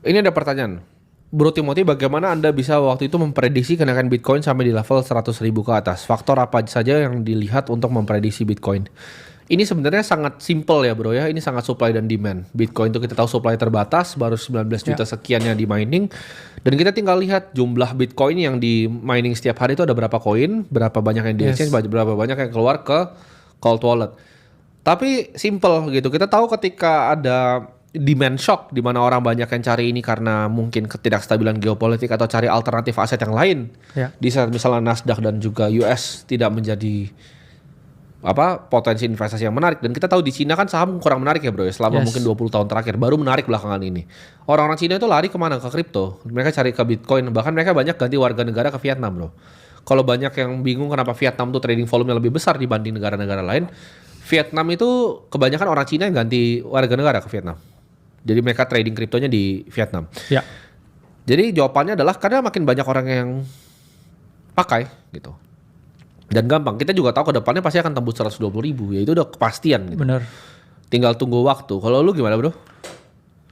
Ini ada pertanyaan. Bro Timothy, bagaimana Anda bisa waktu itu memprediksi kenaikan Bitcoin sampai di level 100.000 ke atas? Faktor apa saja yang dilihat untuk memprediksi Bitcoin? Ini sebenarnya sangat simple ya bro ya, ini sangat supply dan demand. Bitcoin itu kita tahu supply terbatas, baru 19 juta sekian yang di mining. Dan kita tinggal lihat jumlah Bitcoin yang di mining setiap hari itu ada berapa koin, berapa banyak yang di exchange, berapa banyak yang keluar ke cold wallet. Tapi simple gitu, kita tahu ketika ada demand shock di mana orang banyak yang cari ini karena mungkin ketidakstabilan geopolitik atau cari alternatif aset yang lain. Di saat misalnya Nasdaq dan juga US tidak menjadi potensi investasi yang menarik, dan kita tahu di Cina kan saham kurang menarik ya bro ya selama mungkin 20 tahun terakhir, baru menarik belakangan ini. Orang-orang Cina itu lari kemana? Ke kripto. Mereka cari ke Bitcoin, bahkan mereka banyak ganti warga negara ke Vietnam bro. Kalau banyak yang bingung kenapa Vietnam tuh trading volume lebih besar dibanding negara-negara lain, Vietnam itu kebanyakan orang Cina yang ganti warga negara ke Vietnam. Jadi mereka trading kriptonya di Vietnam. Jadi jawabannya adalah karena makin banyak orang yang pakai gitu. Dan gampang, kita juga tahu ke depannya pasti akan tembus 120.000, ya itu udah kepastian gitu. Bener. Tinggal tunggu waktu. Kalau lu gimana bro?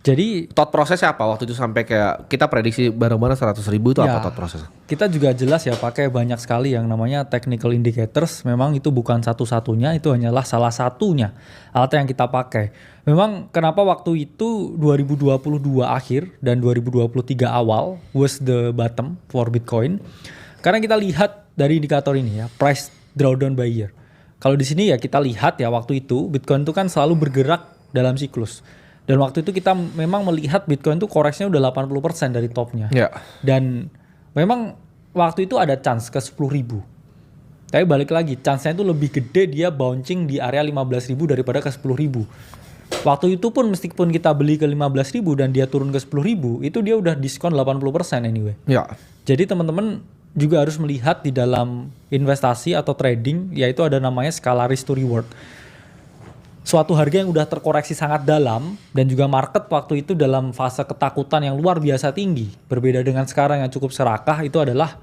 Jadi thought prosesnya apa waktu itu sampai kayak kita prediksi bareng-bareng 100.000 itu apa thought prosesnya? Kita juga jelas ya pakai banyak sekali yang namanya technical indicators. Memang itu bukan satu-satunya, itu hanyalah salah satunya alat yang kita pakai. Memang kenapa waktu itu 2022 akhir dan 2023 awal was the bottom for Bitcoin? Karena kita lihat dari indikator ini ya, price drawdown by year. Kalau di sini ya kita lihat ya waktu itu Bitcoin itu kan selalu bergerak dalam siklus. Dan waktu itu kita memang melihat Bitcoin itu koreksinya udah 80% dari topnya. Dan memang waktu itu ada chance ke 10.000. Tapi balik lagi, chance-nya itu lebih gede dia bouncing di area 15.000 daripada ke 10.000. Waktu itu pun meskipun kita beli ke 15.000 dan dia turun ke 10.000, itu dia udah diskon 80% anyway. Jadi teman-teman juga harus melihat di dalam investasi atau trading, yaitu ada namanya skala risk to reward. Suatu harga yang udah terkoreksi sangat dalam dan juga market waktu itu dalam fase ketakutan yang luar biasa tinggi. Berbeda dengan sekarang yang cukup serakah, itu adalah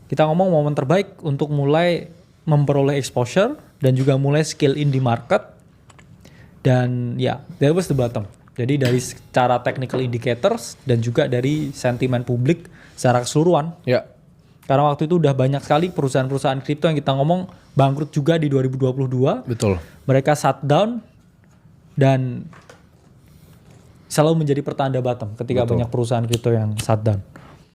kita ngomong momen terbaik untuk mulai memperoleh exposure dan juga mulai scale in di market. Dan ya, that was the bottom. Jadi dari secara technical indicators dan juga dari sentimen publik secara keseluruhan. Karena waktu itu udah banyak sekali perusahaan-perusahaan kripto yang kita ngomong bangkrut juga di 2022. Betul. Mereka shutdown dan selalu menjadi pertanda bottom ketika banyak perusahaan kripto yang shutdown.